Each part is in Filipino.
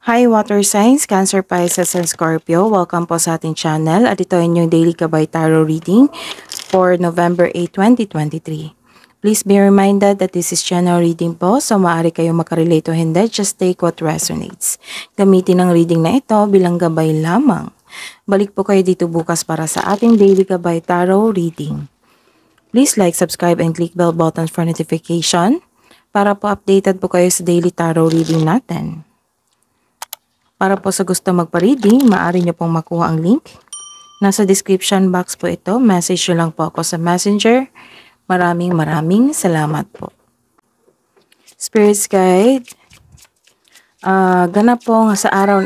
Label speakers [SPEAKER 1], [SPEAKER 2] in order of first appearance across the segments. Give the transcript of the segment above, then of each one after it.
[SPEAKER 1] Hi Water Signs, Cancer, Pisces, and Scorpio. Welcome po sa ating channel at ito ay inyong Daily Gabay Tarot Reading for November 8, 2023. Please be reminded that this is general reading po, so maaari kayong makarelate o hindi, just take what resonates. Gamitin ang reading na ito bilang gabay lamang. Balik po kayo dito bukas para sa ating Daily Gabay Tarot Reading. Please like, subscribe, and click bell button for notification para po updated po kayo sa daily tarot reading natin. Para po sa gusto magpa-reading, maaari nyo pong makuha ang link. Nasa description box po ito. Message nyo lang po ako sa Messenger. Maraming salamat po. Spirits Guide. Ganap po nga sa araw...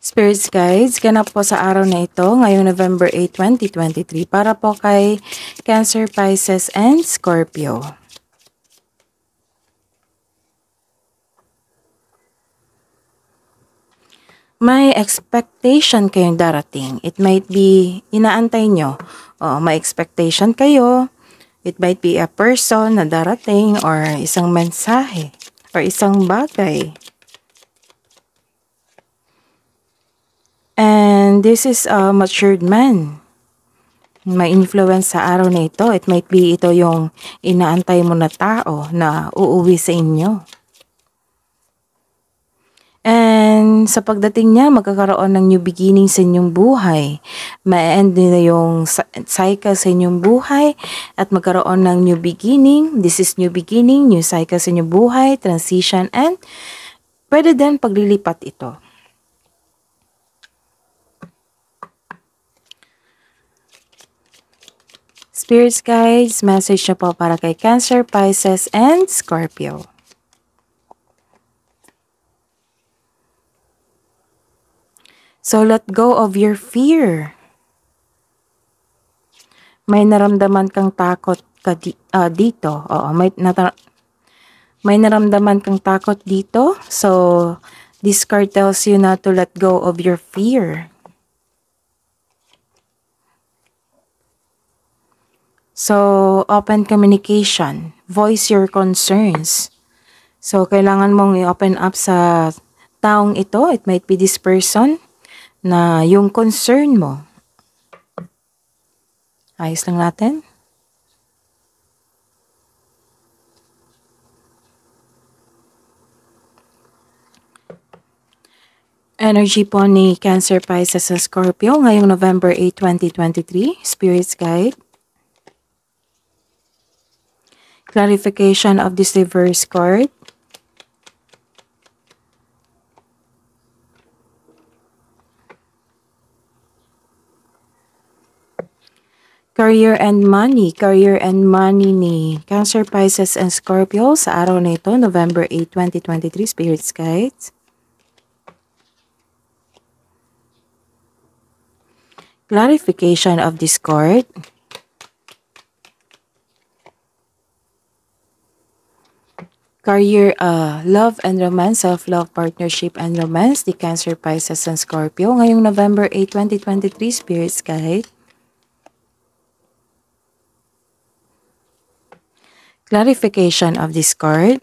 [SPEAKER 1] Spirits Guides, ganap po sa araw na ito, ngayong November 8, 2023, para po kay Cancer, Pisces, and Scorpio. May expectation kayong darating. It might be, inaantay nyo. May expectation kayo. It might be a person na darating or isang mensahe or isang bagay. And this is a matured man. May influence sa araw na ito. It might be ito yung inaantay mo na tao na uuwi sa inyo. And sa pagdating niya, magkakaroon ng new beginning sa inyong buhay. Ma-end na yung cycle sa inyong buhay at magkaroon ng new beginning. This is new beginning, new cycle sa inyong buhay, transition, and pwede din paglilipat ito. Spirits Guides, message na po para kay Cancer, Pisces, and Scorpio. So, let go of your fear. May naramdaman kang takot ka dito. May naramdaman kang takot dito. So, this card tells you not to let go of your fear. So, open communication. Voice your concerns. So, kailangan mong i-open up sa taong ito. It might be this person na yung concern mo. Ayos lang natin. Energy po ni Cancer, Pisces, and Scorpio ngayong November 8, 2023. Spirits Guide. Clarification of this reverse card. Career and money. Career and money ni Cancer, Pisces, and Scorpio sa araw na ito, November 8, 2023, Spirits Guides. Clarification of this card. Career, love and romance, self-love, partnership, and romance ni Cancer, Pisces, and Scorpio ngayong November 8, 2023, Spirits Guide. Clarification of this card.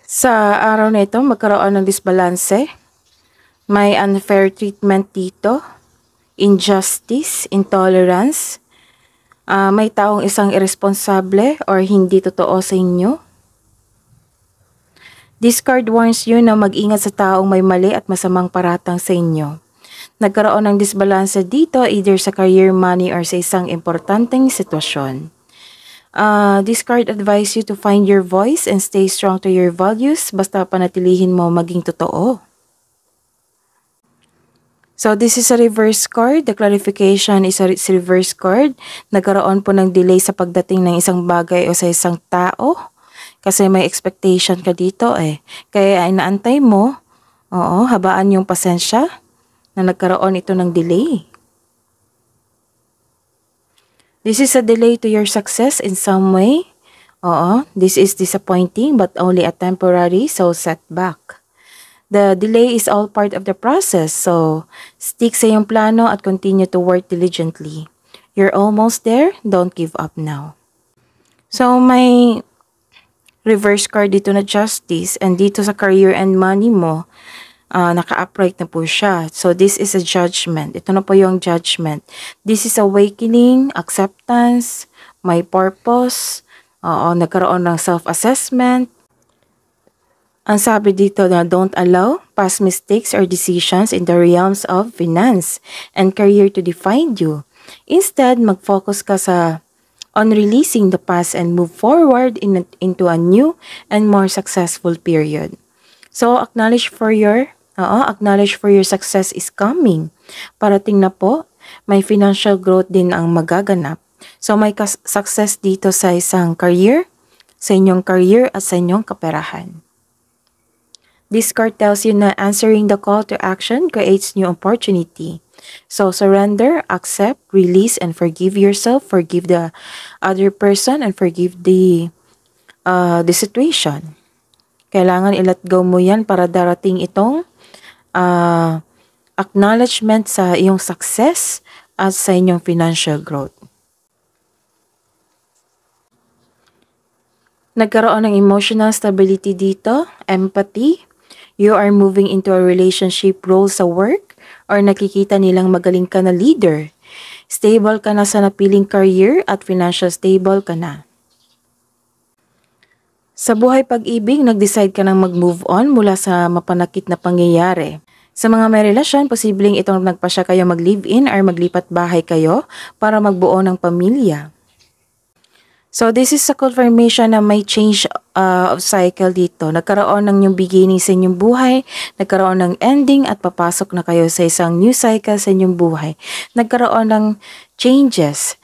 [SPEAKER 1] Sa araw na ito, magkaroon ng disbalanse. May unfair treatment dito. Injustice, intolerance. May taong isang irresponsable or hindi totoo sa inyo. This card warns you na mag-ingat sa taong may mali at masamang paratang sa inyo. Nagkaroon ng disbalanse dito either sa career, money, or sa isang importanteng sitwasyon. This card advise you to find your voice and stay strong to your values basta panatilihin mo maging totoo. So this is a reverse card. The clarification is a reverse card. Nagkaroon po ng delay sa pagdating ng isang bagay o sa isang tao kasi may expectation ka dito eh. Kaya inaantay mo, habaan yung pasensya na nagkaroon ito ng delay. This is a delay to your success in some way. This is disappointing but only a temporary setback. The delay is all part of the process, so stick sa iyong plano at continue to work diligently. You're almost there. Don't give up now. So, may reverse card dito na Justice, and dito sa career and money mo, naka-upright na po siya. So, this is a judgment. Ito na po yung judgment. This is awakening, acceptance, may purpose, nagkaroon ng self-assessment. Ang sabi dito na don't allow past mistakes or decisions in the realms of finance and career to define you. Instead, mag-focus ka on releasing the past and move forward into a new and more successful period. So, acknowledge for your success is coming. Parating na po, may financial growth din ang magaganap. So, may success dito sa isang career, sa inyong career at sa inyong kaperahan. This card tells you na answering the call to action creates new opportunity. So, surrender, accept, release, and forgive yourself. Forgive the other person and forgive the situation. Kailangan i-let go mo yan para darating itong acknowledgement sa iyong success at sa inyong financial growth. Nagkaroon ng emotional stability dito, empathy. You are moving into a relationship role sa work or nakikita nilang magaling ka na leader. Stable ka na sa napiling career at financial stable ka na. Sa buhay pag-ibig, nag-decide ka nang mag-move on mula sa mapanakit na pangyayari. Sa mga may relasyon, posibleng itong nagpasya kayo mag-live-in or maglipat bahay kayo para magbuo ng pamilya. So, this is a confirmation na may change of cycle dito. Nagkaroon ng new beginning sa inyong buhay, nagkaroon ng ending at papasok na kayo sa isang new cycle sa inyong buhay. Nagkaroon ng changes.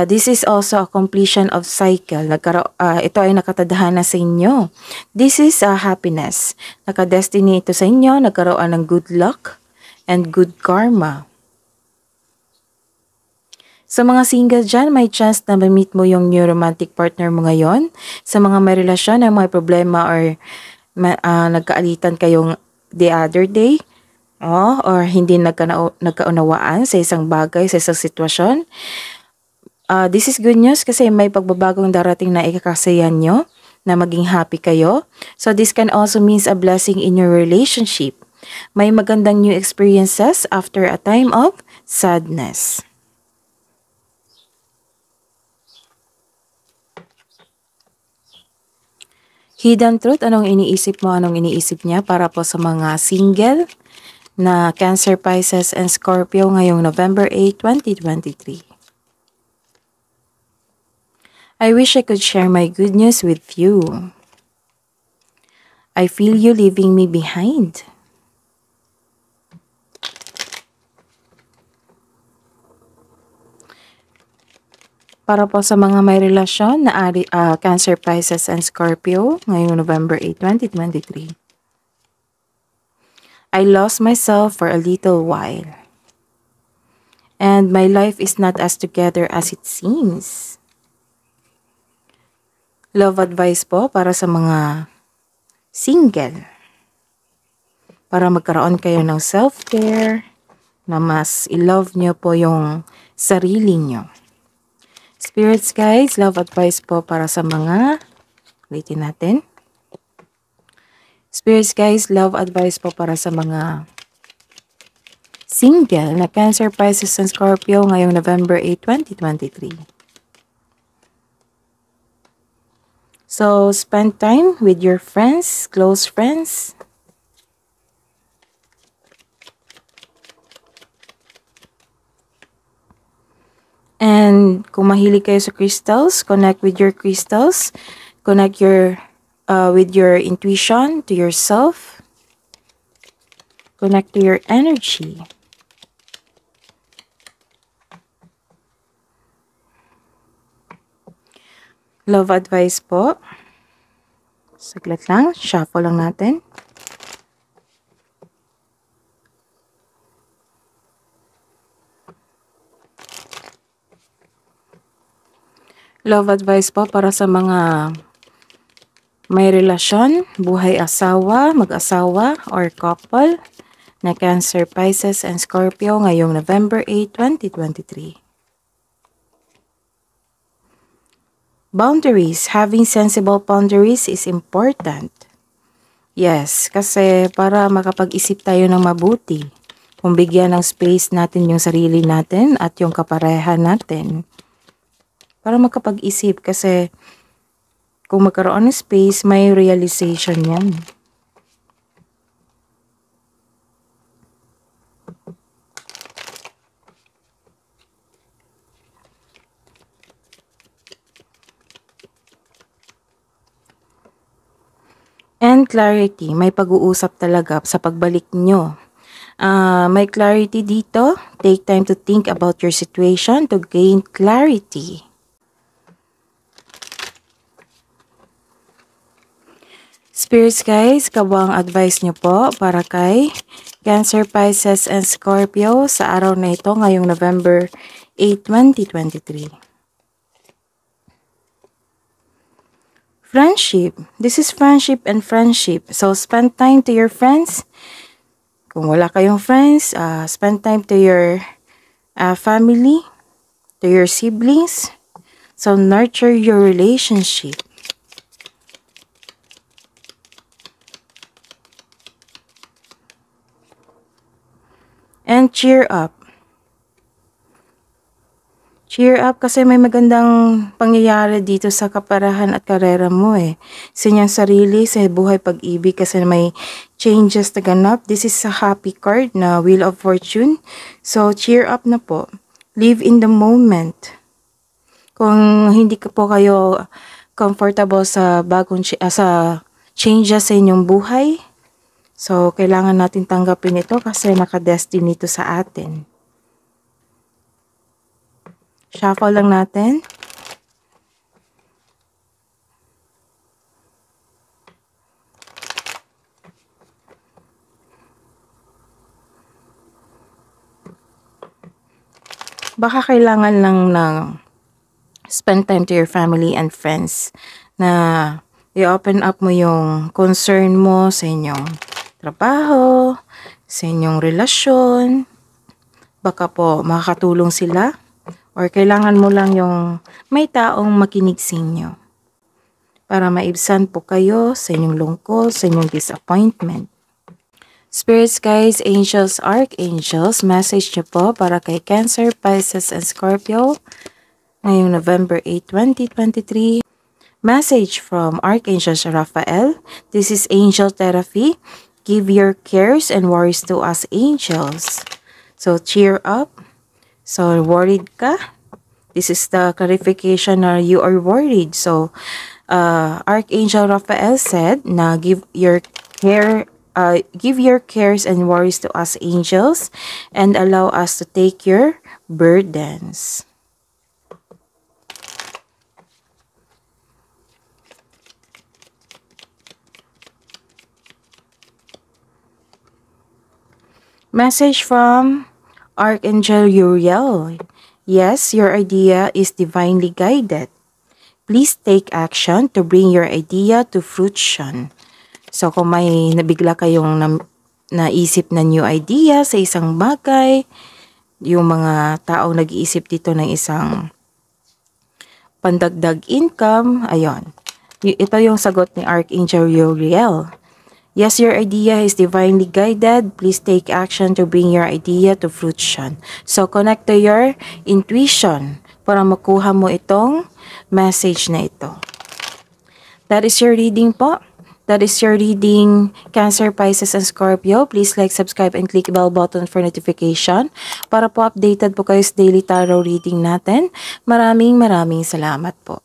[SPEAKER 1] This is also a completion of cycle. Ito ay nakatadhana sa inyo. This is a happiness. Nakadestiny ito sa inyo, nagkaroon ng good luck and good karma. Sa mga single dyan, may chance na ma-meet mo yung new romantic partner mo ngayon. Sa mga may relasyon na may problema or nagkaalitan kayong the other day, or hindi nagkaunawaan sa isang bagay, sa isang sitwasyon. This is good news kasi may pagbabagong darating na ikakasayan nyo na maging happy kayo. So this can also means a blessing in your relationship. May magandang new experiences after a time of sadness. Hidden truth, anong iniisip mo, anong iniisip niya para po sa mga single na Cancer, Pisces, and Scorpio ngayong November 8, 2023. I wish I could share my good news with you. I feel you leaving me behind. Para po sa mga may relasyon na Cancer, Pisces, and Scorpio ngayong November 8, 2023. I lost myself for a little while. And my life is not as together as it seems. Love advice po para sa mga single. Para magkaroon kayo ng self-care, na mas i-love nyo po yung sarili nyo. Spirits guides, love advice po para sa mga, ulitin natin. Spirits guides, love advice po para sa mga single na Cancer, Pisces, and Scorpio ngayong November 8, 2023. So, spend time with your friends, close friends. And kung mahilig kayo sa crystals, connect with your crystals. Connect with your intuition, to yourself. Connect to your energy. Love advice po. Saglit lang, shuffle lang natin. Love advice po para sa mga may relasyon, buhay asawa, mag-asawa, or couple na Cancer, Pisces, and Scorpio ngayong November 8, 2023. Boundaries. Having sensible boundaries is important. Yes, kasi para makapag-isip tayo ng mabuti. Kung bigyan ng space natin yung sarili natin at yung kapareha natin. Para makapag-isip kasi kung magkaroon ng space, may realization yan. And clarity, may pag-uusap talaga sa pagbalik nyo. May clarity dito. Take time to think about your situation to gain clarity. Spirits guys, kabang advice nyo po para kay Cancer, Pisces, and Scorpio sa araw na ito ngayong November 8, 2023. Friendship. This is friendship and friendship. So, spend time to your friends. Kung wala kayong friends, spend time to your family, to your siblings. So, nurture your relationship. And cheer up. Cheer up kasi may magandang pangyayari dito sa kaparahan at karera mo sa inyong sarili, sa buhay pag-ibig kasi may changes na ganap. This is a happy card na Wheel of Fortune. So, cheer up na po. Live in the moment. Kung hindi po kayo comfortable sa sa changes sa inyong buhay, so, kailangan natin tanggapin ito kasi naka-destiny ito sa atin. Shuffle lang natin. Baka kailangan lang ng spend time to your family and friends na i-open up mo yung concern mo sa inyong trabaho, sa inyong relasyon. Baka po makakatulong sila. Or kailangan mo lang yung may taong makinig sa inyo para maibsan po kayo sa inyong lungkot, sa inyong disappointment. Spirits guys, angels, archangels, message nyo po para kay Cancer, Pisces, and Scorpio ngayong November 8, 2023. Message from Archangel Raphael. This is angel therapy. Give your cares and worries to us angels. So cheer up. So, worried ka? This is the clarification na you are worried. So, Archangel Raphael said na give your cares and worries to us angels and allow us to take your burdens. Message from Archangel Uriel. Yes, your idea is divinely guided. Please take action to bring your idea to fruition. So, kung may nabigla kayong naisip na new idea sa isang bagay, yung mga taong nag-iisip dito ng isang pandagdag income, ayon. Ito yung sagot ni Archangel Uriel. Yes, your idea is divinely guided. Please take action to bring your idea to fruition. So, connect to your intuition para makuha mo itong message na ito. That is your reading po. That is your reading, Cancer, Pisces, and Scorpio. Please like, subscribe, and click the bell button for notification para po updated po kayo sa daily tarot reading natin. Maraming salamat po.